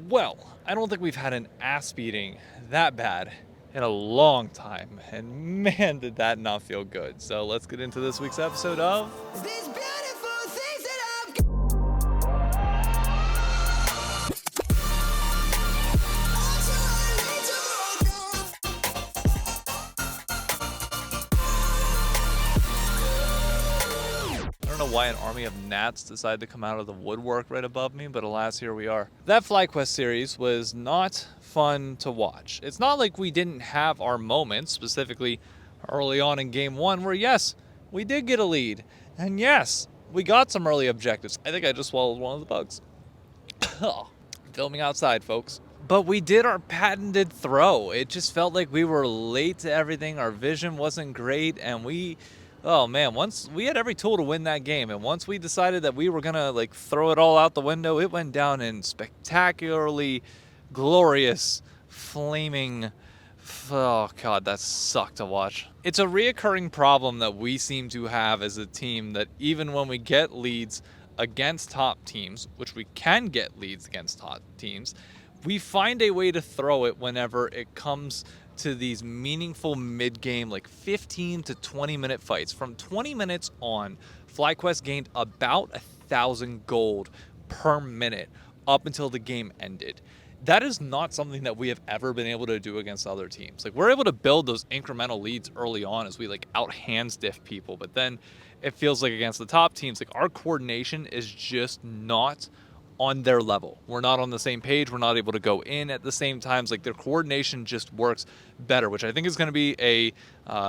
Well, I don't think we've had an ass beating that bad in a long time, and man, did that not feel good. So let's get into this week's episode of These beautiful things that I've got. I don't know why an army of gnats decided to come out of the woodwork right above me, but alas, here we are. That FlyQuest series was not fun to watch. It's not like we didn't have our moments, specifically early on in game one, where yes, we did get a lead. And yes, we got some early objectives. I think I just swallowed one of the bugs. Filming outside, folks. But we did our patented throw. It just felt like we were late to everything. Our vision wasn't great, and oh man, once we had every tool to win that game, and once we decided that we were gonna like throw it all out the window, it went down in spectacularly glorious, flaming. Oh god, that sucked to watch. It's a reoccurring problem that we seem to have as a team, that even when we get leads against top teams, which we can get leads against top teams, we find a way to throw it whenever it comes to these meaningful mid-game, like 15 to 20 minute fights. From 20 minutes on, FlyQuest gained about 1,000 gold per minute up until the game ended. That is not something that we have ever been able to do against other teams. Like, we're able to build those incremental leads early on as we like out hands diff people, but then it feels like against the top teams, like our coordination is just not on their level. We're not on the same page. We're not able to go in at the same times. Like, their coordination just works better, which I think is going to be a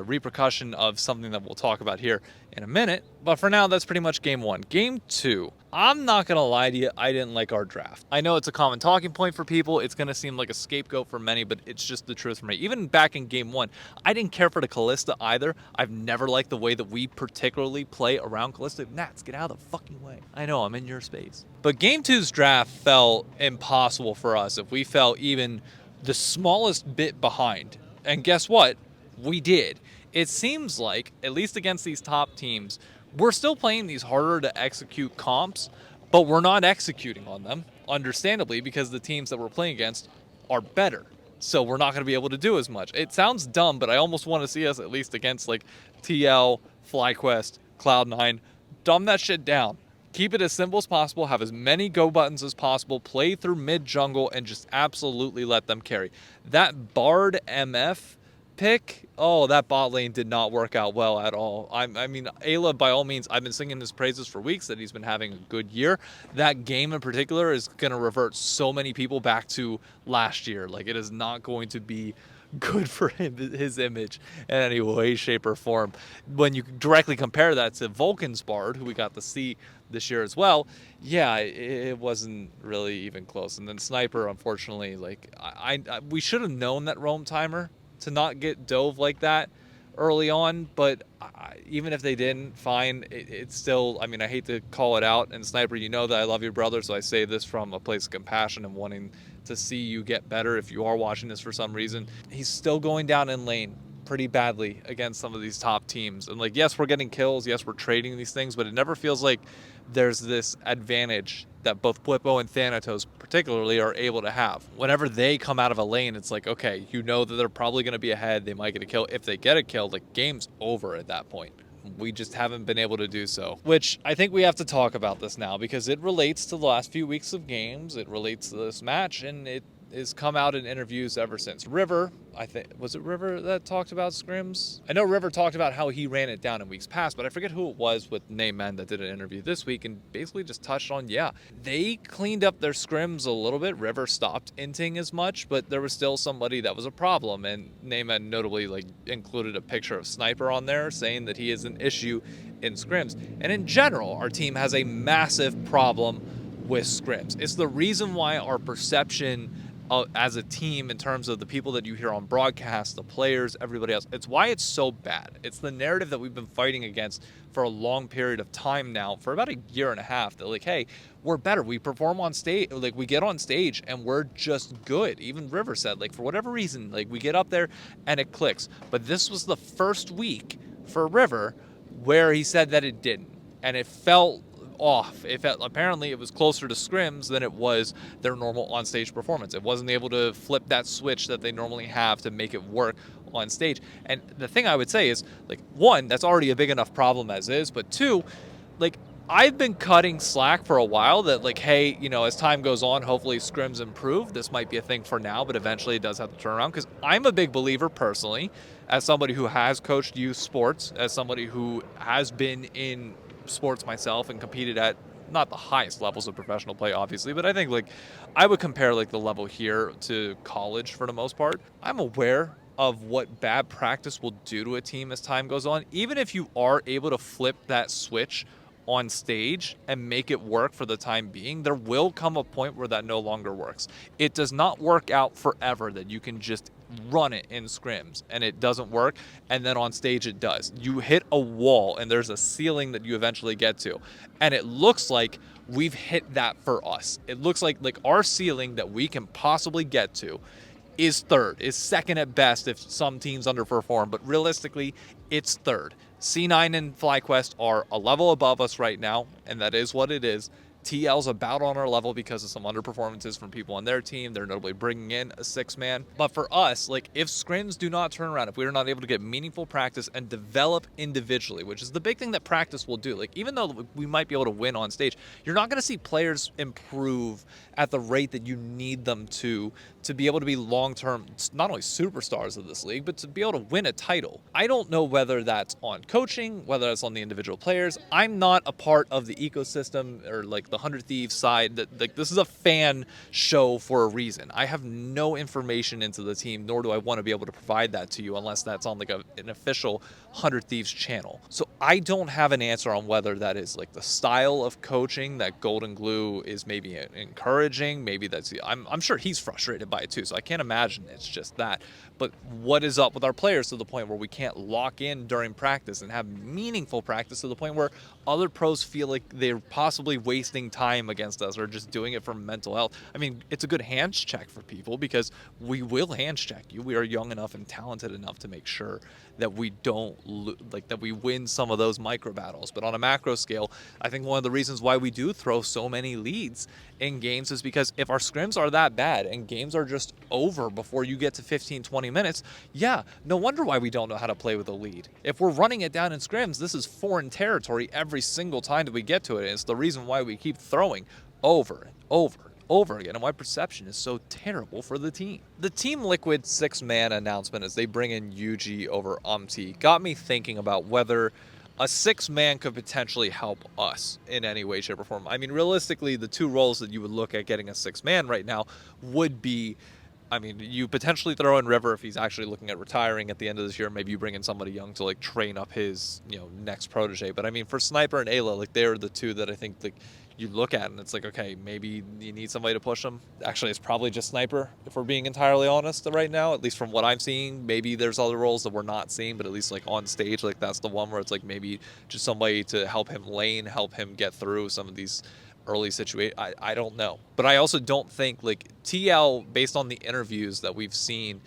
repercussion of something that we'll talk about here in a minute. But for now, that's pretty much game one. Game two, I'm not going to lie to you, I didn't like our draft. I know it's a common talking point for people. It's going to seem like a scapegoat for many, but it's just the truth for me. Even back in game one, I didn't care for the Callista either. I've never liked the way that we particularly play around Callista. Nats, get out of the fucking way. I know, I'm in your space. But game two's draft felt impossible for us if we fell even the smallest bit behind. And guess what? We did. It seems like, at least against these top teams, we're still playing these harder to execute comps, but we're not executing on them, understandably, because the teams that we're playing against are better. So we're not going to be able to do as much. It sounds dumb, but I almost want to see us at least against like TL, FlyQuest, Cloud9. Dumb that shit down. Keep it as simple as possible, have as many go buttons as possible, play through mid jungle, and just absolutely let them carry. That Bard MF pick, oh, that bot lane did not work out well at all. I mean, Ayla, by all means, I've been singing his praises for weeks that he's been having a good year. That game in particular is going to revert so many people back to last year. Like, it is not going to be good for him, his image in any way, shape, or form. When you directly compare that to Vulcan's Bard, who we got to see this year as well, yeah, it wasn't really even close. And then Sniper, unfortunately, like we should have known that roam timer to not get dove like that early on, but even if they didn't, fine. It's still, I mean, I hate to call it out, and Sniper, you know that I love your brother, so I say this from a place of compassion and wanting to see you get better if you are watching this for some reason. He's still going down in lane pretty badly against some of these top teams. And like, yes, we're getting kills, yes, we're trading these things, but it never feels like there's this advantage that both Blippo and Thanatos particularly are able to have. Whenever they come out of a lane, it's like, okay, you know that they're probably going to be ahead. They might get a kill. If they get a kill, like, game's over at that point. We just haven't been able to do so, which I think we have to talk about this now because it relates to the last few weeks of games. It relates to this match, and it has come out in interviews ever since. River, I think, was it River that talked about Scrims? I know River talked about how he ran it down in weeks past, but I forget who it was with Name Men that did an interview this week and basically just touched on, yeah, they cleaned up their Scrims a little bit. River stopped inting as much, but there was still somebody that was a problem, and Name Men notably like included a picture of Sniper on there saying that he is an issue in Scrims. And in general, our team has a massive problem with Scrims. It's the reason why our perception as a team, in terms of the people that you hear on broadcast, the players, everybody else, it's why it's so bad. It's the narrative that we've been fighting against for a long period of time now, for about a year and a half, that like, hey, we're better. We perform on stage, like we get on stage and we're just good. Even River said, like, for whatever reason, like we get up there and it clicks. But this was the first week for River where he said that it didn't. And it felt off. Apparently it was closer to Scrims than it was their normal on-stage performance. It wasn't able to flip that switch that they normally have to make it work on stage. And the thing I would say is, like, one, that's already a big enough problem as is, but two, like, I've been cutting slack for a while that, like, hey, you know, as time goes on, hopefully scrims improve. This might be a thing for now, but eventually it does have to turn around, because I'm a big believer personally, as somebody who has coached youth sports, as somebody who has been in sports myself and competed at not the highest levels of professional play, obviously, but I think, like, I would compare, like, the level here to college for the most part. I'm aware of what bad practice will do to a team as time goes on. Even if you are able to flip that switch on stage and make it work for the time being, there will come a point where that no longer works. It does not work out forever that you can just run it in scrims and it doesn't work, and then on stage it does. You hit a wall and there's a ceiling that you eventually get to, and it looks like we've hit that for us. It looks like our ceiling that we can possibly get to is third, is second at best if some teams underperform, but realistically, it's third. C9 and FlyQuest are a level above us right now, and that is what it is. TL's about on our level because of some underperformances from people on their team. They're notably bringing in a 6-man. But for us, like, if scrims do not turn around, if we are not able to get meaningful practice and develop individually, which is the big thing that practice will do, like, even though we might be able to win on stage, you're not going to see players improve at the rate that you need them to be able to be long-term, not only superstars of this league, but to be able to win a title. I don't know whether that's on coaching, whether that's on the individual players. I'm not a part of the ecosystem or, like, the 100 Thieves side. That, like, this is a fan show for a reason. I have no information into the team, nor do I want to be able to provide that to you unless that's on, like, an official 100 Thieves channel. So I don't have an answer on whether that is, like, the style of coaching that Golden Glue is maybe encouraging. Maybe that's, I'm sure he's frustrated by it too, so I can't imagine it's just that. But what is up with our players to the point where we can't lock in during practice and have meaningful practice to the point where other pros feel like they're possibly wasting time against us or just doing it for mental health? I mean, it's a good hands check for people because we will hands check you. We are young enough and talented enough to make sure that we don't that we win some of those micro battles. But on a macro scale, I think one of the reasons why we do throw so many leads in games is because if our scrims are that bad and games are just over before you get to 15-20 minutes, yeah, no wonder why we don't know how to play with a lead. If we're running it down in scrims, this is foreign territory every single time that we get to it, and it's the reason why we keep throwing over and over again, and why perception is so terrible for the team. The Team Liquid 6-man announcement as they bring in UG over UMT got me thinking about whether a 6-man could potentially help us in any way, shape, or form. I mean, realistically, the two roles that you would look at getting a 6-man right now would be, I mean, you potentially throw in River if he's actually looking at retiring at the end of this year. Maybe you bring in somebody young to, like, train up his, you know, next protege. But I mean, for Sniper and Ayla, like, they're the two that I think, like, you look at and it's like, okay, maybe you need somebody to push them. Actually, it's probably just Sniper, if we're being entirely honest right now, at least from what I'm seeing. Maybe there's other roles that we're not seeing, but at least, like, on stage, like, that's the one where it's like maybe just somebody to help him lane, help him get through some of these early situation. I don't know. But I also don't think, like, TL, based on the interviews that we've seen,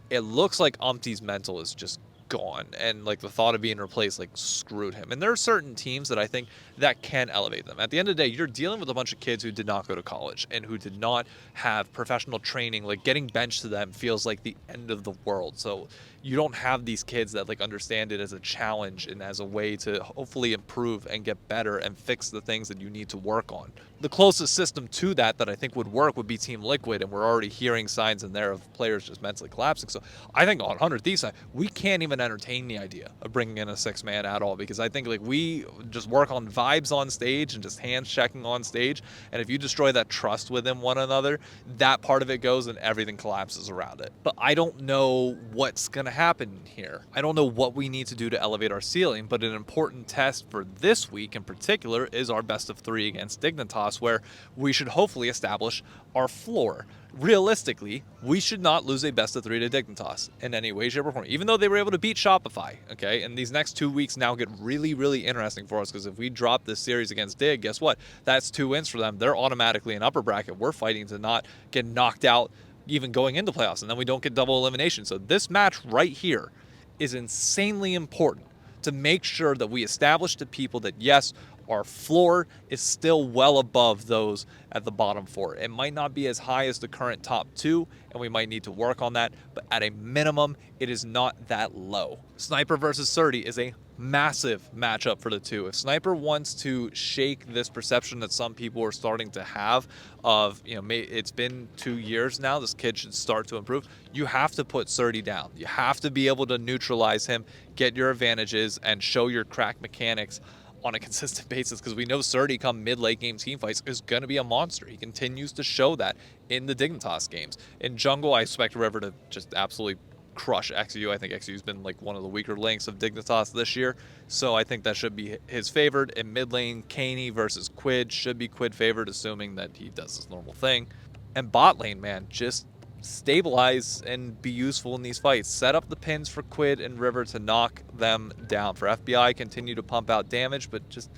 it looks like Umpty's mental is just gone, and, like, the thought of being replaced, like, screwed him. And there are certain teams that I think that can elevate them. At the end of the day, you're dealing with a bunch of kids who did not go to college and who did not have professional training. Like, getting benched to them feels like the end of the world. So you don't have these kids that, like, understand it as a challenge and as a way to hopefully improve and get better and fix the things that you need to work on. The closest system to that I think would work would be Team Liquid, and we're already hearing signs in there of players just mentally collapsing. So I think on 100 Thieves side, we can't even entertain the idea of bringing in a 6-man at all, because I think, like, we just work on vibes on stage and just hands checking on stage, and if you destroy that trust within one another, that part of it goes and everything collapses around it. But I don't know what's gonna happen here. I don't know what we need to do to elevate our ceiling, but an important test for this week in particular is our best of 3 against Dignitas, where we should hopefully establish our floor. Realistically, we should not lose a best of 3 to Dignitas in any way, shape, or form, even though they were able to beat Shopify, okay? And these next 2 weeks now get really, really interesting for us, because if we drop this series against Dig, guess what? That's 2 wins for them. They're automatically in upper bracket. We're fighting to not get knocked out even going into playoffs, and then we don't get double elimination. So this match right here is insanely important to make sure that we establish to people that, yes, our floor is still well above those at the bottom 4. It might not be as high as the current top 2, and we might need to work on that, but at a minimum, it is not that low. Sniper versus Surdy is a massive matchup for the two. If Sniper wants to shake this perception that some people are starting to have of, it's been 2 years now, this kid should start to improve, you have to put Surdy down. You have to be able to neutralize him, get your advantages, and show your crack mechanics on a consistent basis, because we know Surdy come mid-late game team fights is going to be a monster. He continues to show that in the Dignitas games. In jungle, I expect River to just absolutely crush XU. I think XU's been like one of the weaker links of Dignitas this year, so I think that should be his favored. In mid lane, Caney versus Quid should be Quid favored, assuming that he does his normal thing. And bot lane, man, just stabilize and be useful in these fights. Set up the pins for Quid and River to knock them down. For FBI, continue to pump out damage, but just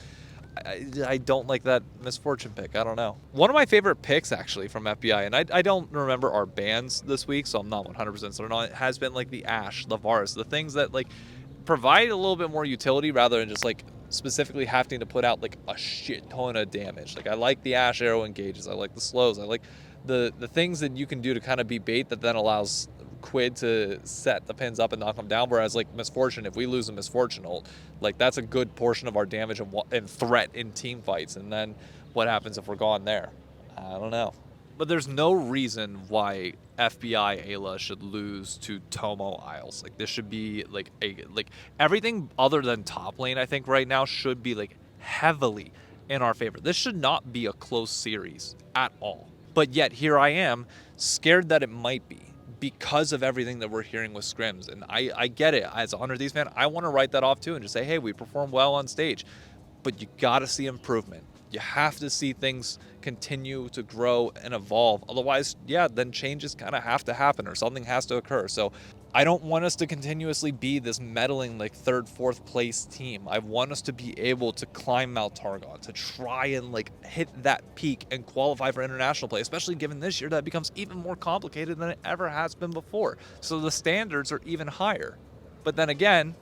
I don't like that Misfortune pick. I don't know. One of my favorite picks, actually, from FBI, and I don't remember our bans this week, so I'm not 100% certain on it, has been like the Ashe, the Varus, the things that like provide a little bit more utility rather than just like specifically having to put out like a shit ton of damage. Like I like the Ashe arrow engages. I like the slows. I like the things that you can do to kind of be bait that then allows Quid to set the pins up and knock them down, whereas like Misfortune, if we lose a Misfortune ult, like that's a good portion of our damage and threat in team fights, and then what happens if we're gone there? I don't know. But there's no reason why FBI Ayla should lose to Tomo Isles. Like this should be like everything other than top lane, I think right now should be like heavily in our favor. This should not be a close series at all. But yet here I am scared that it might be, because of everything that we're hearing with Scrims. And I get it. As a 100 Thieves fan, I want to write that off too and just say, hey, we performed well on stage. But you got to see improvement. You have to see things continue to grow and evolve. Otherwise, yeah, then changes kind of have to happen or something has to occur. So I don't want us to continuously be this meddling like 3rd, 4th place team. I want us to be able to climb Mount Targon, to try and like hit that peak and qualify for international play, especially given this year that becomes even more complicated than it ever has been before. So the standards are even higher. But then again,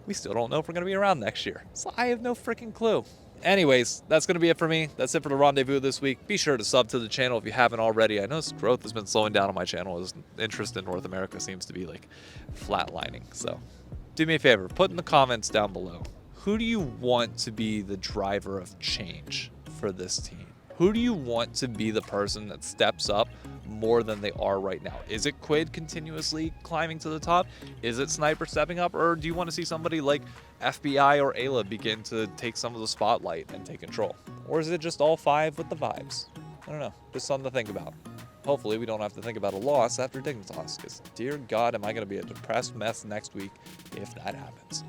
we still don't know if we're going to be around next year. So I have no freaking clue. Anyways, that's going to be it for me. That's it for the Rendezvous this week. Be sure to sub to the channel if you haven't already. I know this growth has been slowing down on my channel as interest in North America seems to be like flatlining. So do me a favor, put in the comments down below, who do you want to be the driver of change for this team? Who do you want to be the person that steps up more than they are right now? Is it Quid continuously climbing to the top? Is it Sniper stepping up? Or do you want to see somebody like FBI or Ayla begin to take some of the spotlight and take control? Or is it just all 5 with the vibes? I don't know. Just something to think about. Hopefully we don't have to think about a loss after Dignitas, because dear God, am I going to be a depressed mess next week if that happens.